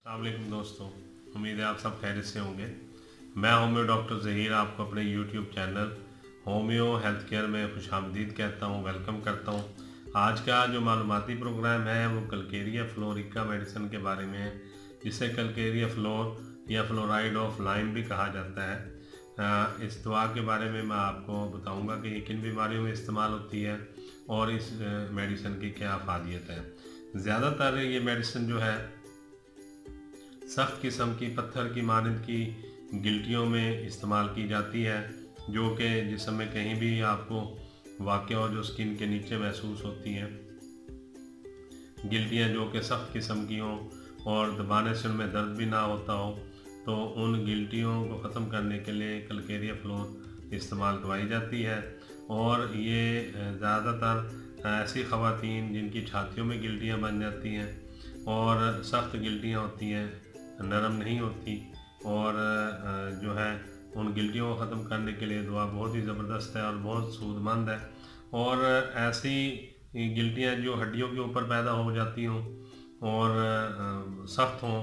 अस्सलाम वालेकुम दोस्तों, उम्मीद है आप सब खैरियत से होंगे। मैं होम्यो डॉक्टर ज़हीर आपको अपने YouTube channel homeo health care में खुशामदीद कहता हूँ, वेलकम करता हूँ। आज का जो मालूमाती प्रोग्राम है वो कलकेरिया फ्लोरिका मेडिसिन के बारे में है, जिसे कलकेरिया फ्लोर या फ्लोराइड ऑफ लाइम भी कहा जाता है। इस दवा के बारे में मैं आपको बताऊंगा कि ये किन बीमारियों में इस्तेमाल होती है और इस मेडिसिन की क्या अफादियत है। ज़्यादातर ये मेडिसिन जो है सख्त किस्म की पत्थर की मानद की गिल्टियों में इस्तेमाल की जाती है, जो कि जिसम में कहीं भी आपको वाक़ हो, जो स्किन के नीचे महसूस होती हैं। गिल्टियाँ जो कि सख्त किस्म की हों और दबाने से उनमें दर्द भी ना होता हो, तो उन गिल्टियों को ख़त्म करने के लिए कलकेरिया फ्लोर इस्तेमाल करवाई जाती है। और ये ज़्यादातर ऐसी ख़वातीन जिनकी छातियों में गिल्टियाँ बन जाती हैं और सख्त गिल्टियाँ होती हैं, नरम नहीं होती, और जो है उन गिल्टियों को ख़त्म करने के लिए दवा बहुत ही ज़बरदस्त है और बहुत सूदमंद है। और ऐसी गिल्टियाँ जो हड्डियों के ऊपर पैदा हो जाती हों और सख्त हों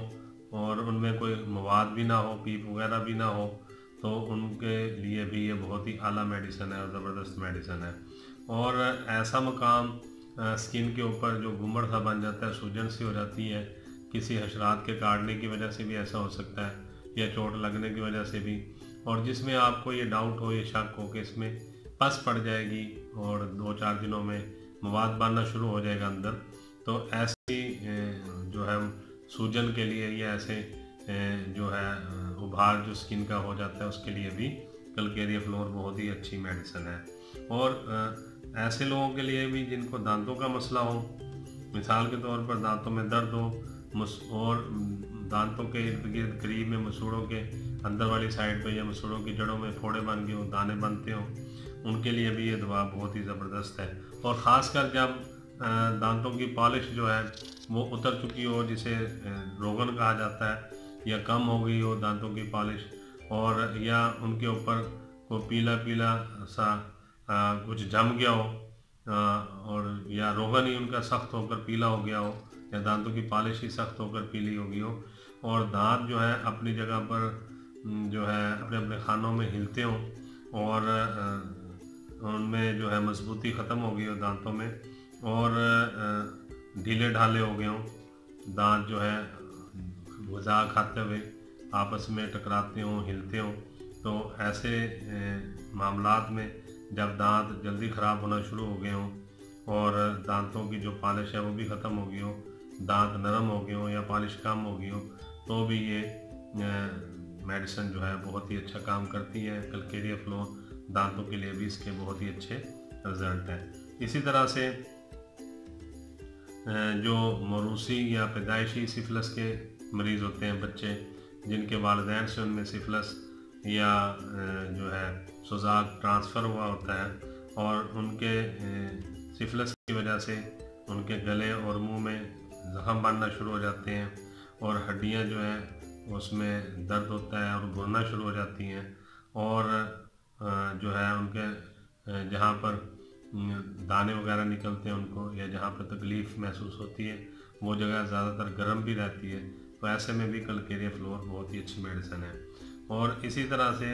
और उनमें कोई मवाद भी ना हो, पीप वगैरह भी ना हो, तो उनके लिए भी ये बहुत ही आला मेडिसिन है और ज़बरदस्त मेडिसिन है। और ऐसा मकाम स्किन के ऊपर जो गुमड़ सा बन जाता है, सूजन सी हो जाती है, किसी हशरात के काटने की वजह से भी ऐसा हो सकता है या चोट लगने की वजह से भी, और जिसमें आपको ये डाउट हो, ये शक हो कि इसमें पस पड़ जाएगी और 2-4 दिनों में मवाद बनना शुरू हो जाएगा अंदर, तो ऐसी जो है सूजन के लिए या ऐसे जो है उभार जो स्किन का हो जाता है उसके लिए भी कलकेरिया फ्लोर बहुत ही अच्छी मेडिसिन है। और ऐसे लोगों के लिए भी जिनको दांतों का मसला हो, मिसाल के तौर पर दांतों में दर्द हो और दांतों के इर्द गिर्द करीब में मसूड़ों के अंदर वाली साइड पे या मसूड़ों की जड़ों में फोड़े बन गए हो, दाने बनते हो, उनके लिए भी ये दवा बहुत ही ज़बरदस्त है। और ख़ासकर जब दांतों की पॉलिश जो है वो उतर चुकी हो, जिसे रोगन कहा जाता है, या कम हो गई हो दांतों की पॉलिश, और या उनके ऊपर को पीला पीला सा कुछ जम गया हो, और या रोगन ही उनका सख्त होकर पीला हो गया हो, या दांतों की पॉलिश ही सख्त होकर पीली हो गई हो, और दांत जो है अपनी जगह पर जो है अपने अपने खानों में हिलते हों, और उनमें जो है मजबूती ख़त्म हो गई हो दांतों में, और ढीले ढाले हो गए हों, दांत जो है गुज़ा खाते हुए आपस में टकराते हों, हिलते हों, तो ऐसे मामलात में जब दांत जल्दी ख़राब होना शुरू हो गए हों और दांतों की जो पॉलिश है वो भी ख़त्म हो गई हो, दांत नरम हो गए हों या पॉलिश कम हो गई हो, तो भी ये मेडिसिन जो है बहुत ही अच्छा काम करती है। कलकेरिया फ्लोर दांतों के लिए भी इसके बहुत ही अच्छे रिज़ल्ट हैं। इसी तरह से जो मौरूसी या पैदाइशी सिफिलिस के मरीज़ होते हैं, बच्चे जिनके वालिदैन से उनमें सिफिलिस या जो है सुजाक ट्रांसफ़र हुआ होता है, और उनके सिफिलिस की वजह से उनके गले और मुंह में ज़ख़म बनना शुरू हो जाते हैं, और हड्डियां जो हैं उसमें दर्द होता है और घुलना शुरू हो जाती हैं, और जो है उनके जहाँ पर दाने वगैरह निकलते हैं उनको, या जहाँ पर तकलीफ़ महसूस होती है, वो जगह ज़्यादातर गर्म भी रहती है, तो ऐसे में भी कलकेरिया फ्लोर बहुत ही अच्छी मेडिसिन है। और इसी तरह से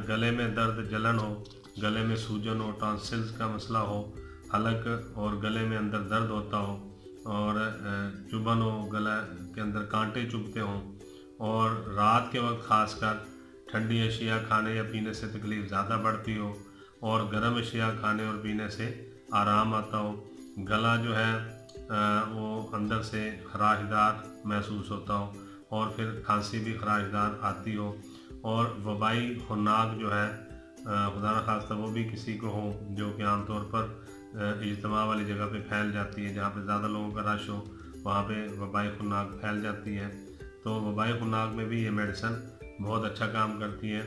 गले में दर्द, जलन हो, गले में सूजन हो, टॉन्सिल्स का मसला हो, हलक और गले में अंदर दर्द होता हो, और चुभन हो, गला के अंदर कांटे चुभते हों, और रात के वक्त ख़ासकर ठंडी अशिया खाने या पीने से तकलीफ़ ज़्यादा बढ़ती हो, और गर्म अशिया खाने और पीने से आराम आता हो, गला जो है वो अंदर से खराशदार महसूस होता हो, और फिर खांसी भी खराशदार आती हो, और वबाई खुरनाक जो है खुदा न खास्ता वो भी किसी को हो, जो कि आमतौर पर इज्तिमा वाली जगह पे फैल जाती है, जहाँ पे ज़्यादा लोगों का रश हो, वहाँ पे वबाई खुरनाक फैल जाती है, तो वबाई खुरनाक में भी ये मेडिसिन बहुत अच्छा काम करती है।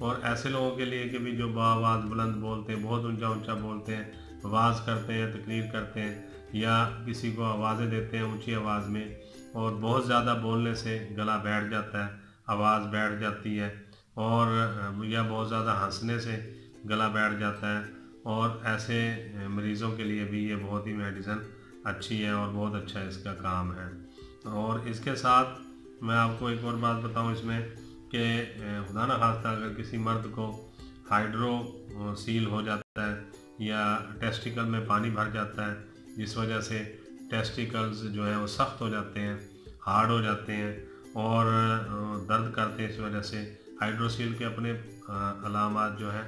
और ऐसे लोगों के लिए कि भी जो आवाज़ बुलंद बोलते हैं, बहुत ऊंचा ऊंचा बोलते हैं, आवाज़ करते हैं, तकरीर करते हैं, या किसी को आवाज़ें देते हैं ऊंची आवाज़ में, और बहुत ज़्यादा बोलने से गला बैठ जाता है, आवाज़ बैठ जाती है, और या बहुत ज़्यादा हंसने से गला बैठ जाता है, और ऐसे मरीज़ों के लिए भी ये बहुत ही मेडिसिन अच्छी है और बहुत अच्छा इसका काम है। और इसके साथ मैं आपको एक और बात बताऊं इसमें कि खुदा न खास्ता अगर किसी मर्द को हाइड्रो सील हो जाता है या टेस्टिकल में पानी भर जाता है, जिस वजह से टेस्टिकल्स जो है वो सख्त हो जाते हैं, हार्ड हो जाते हैं और दर्द करते हैं, इस वजह से हाइड्रोसील के अपने अलामात जो हैं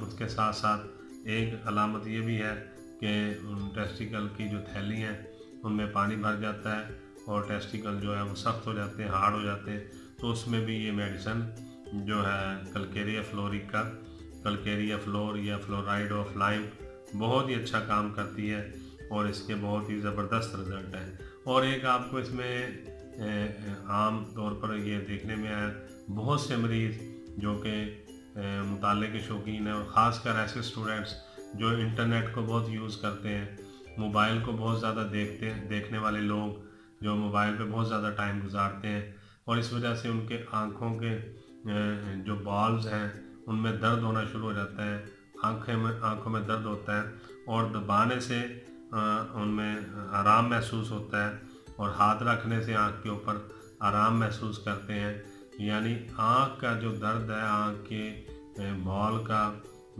उसके साथ साथ एक अलामत ये भी है कि टेस्टिकल की जो थैली हैं उनमें पानी भर जाता है और टेस्टिकल जो है वो सख्त हो जाते हैं, हार्ड हो जाते हैं। तो उसमें भी ये मेडिसिन जो है कलकेरिया फ्लोरिका, कलकेरिया फ्लोर या फ्लोराइड ऑफ लाइम बहुत ही अच्छा काम करती है और इसके बहुत ही ज़बरदस्त रिज़ल्ट हैं। और एक आपको इसमें आम तौर पर ये देखने में आया, बहुत से मरीज़ जो कि मुताले के शौकीन हैं और ख़ासकर ऐसे स्टूडेंट्स जो इंटरनेट को बहुत यूज़ करते हैं, मोबाइल को बहुत ज़्यादा देखने वाले लोग जो मोबाइल पे बहुत ज़्यादा टाइम गुजारते हैं और इस वजह से उनके आँखों के जो बॉल्स हैं उनमें दर्द होना शुरू हो जाता है, आँखों में दर्द होता है और दबाने से उनमें आराम महसूस होता है और हाथ रखने से आँख के ऊपर आराम महसूस करते हैं। यानी आँख का जो दर्द है, आँख के बॉल का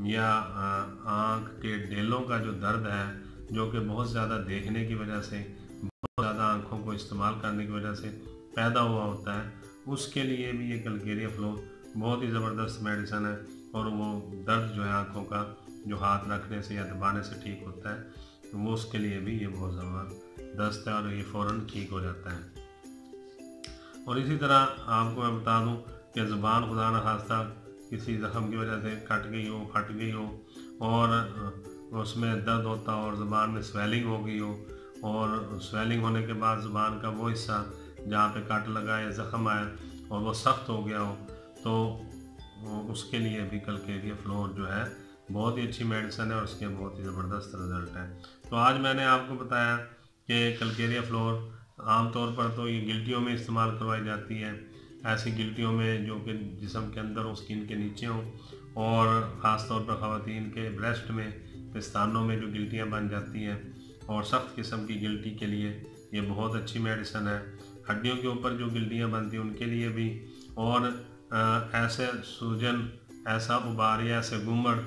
या आँख के डेलों का जो दर्द है, जो कि बहुत ज़्यादा देखने की वजह से, बहुत ज़्यादा आँखों को इस्तेमाल करने की वजह से पैदा हुआ होता है, उसके लिए भी ये कलकेरिया फ्लोर बहुत ही ज़बरदस्त मेडिसिन है और वो दर्द जो है आँखों का, जो हाथ रखने से या दबाने से ठीक होता है, तो वो उसके लिए भी ये बहुत ज़बरदस्त है और ये फ़ौरन ठीक हो जाता है। और इसी तरह आपको मैं बता दूं कि ज़ुबान खुदा न खास्ता किसी ज़ख़म की वजह से कट गई हो, फट गई हो और उसमें दर्द होता हो और ज़ुबान में स्वेलिंग हो गई हो और स्वेलिंग होने के बाद ज़ुबान का वो हिस्सा जहाँ पे कट लगा या ज़ख़म आया और वो सख्त हो गया हो, तो उसके लिए भी कलकेरिया फ्लोर जो है बहुत ही अच्छी मेडिसिन है और उसके बहुत ही ज़बरदस्त रिज़ल्ट है। तो आज मैंने आपको बताया कि कलकेरिया फ्लोर आमतौर पर तो ये गिल्टियों में इस्तेमाल करवाई जाती है, ऐसी गिल्टियों में जो कि जिस्म के अंदर हो, स्किन के नीचे हों और ख़ास तौर पर ख़वातीन के ब्रेस्ट में, पिस्तानों में जो गिल्टियाँ बन जाती हैं और सख्त किस्म की गिल्टी के लिए ये बहुत अच्छी मेडिसिन है। हड्डियों के ऊपर जो गिल्टियाँ बनती हैं उनके लिए भी, और ऐसे सूजन, ऐसा उबार या ऐसे गुमड़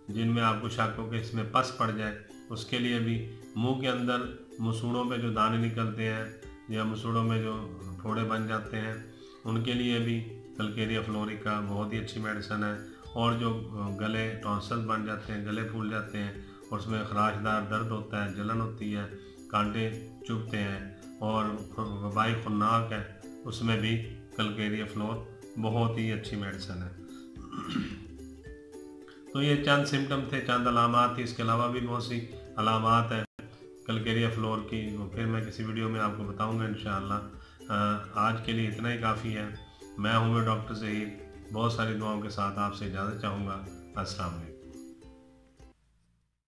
जिनमें आपको शक हो कि इसमें पस पड़ जाए, उसके लिए भी, मुंह के अंदर मसूड़ों में जो दाने निकलते हैं या मसूड़ों में जो फोड़े बन जाते हैं, उनके लिए भी कलकेरिया फ्लोरिका बहुत ही अच्छी मेडिसिन है। और जो गले टॉन्सिल बन जाते हैं, गले फूल जाते हैं और उसमें खराशदार दर्द होता है, जलन होती है, कांटे चुभते हैं और वबाई खुन्नाक है, उसमें भी कलकेरिया फ्लोर बहुत ही अच्छी मेडिसिन है। तो ये चंद सिम्टम थे, चंद अलामात थी, इसके अलावा भी बहुत सी अलामात हैं कलकेरिया फ्लोर की, फिर मैं किसी वीडियो में आपको बताऊंगा इंशाअल्लाह। आज के लिए इतना ही काफ़ी है। मैं हूँ डॉक्टर ज़हीर, बहुत सारी दुआओं के साथ आपसे इजाज़त चाहूँगा। अस्सलाम वालेकुम।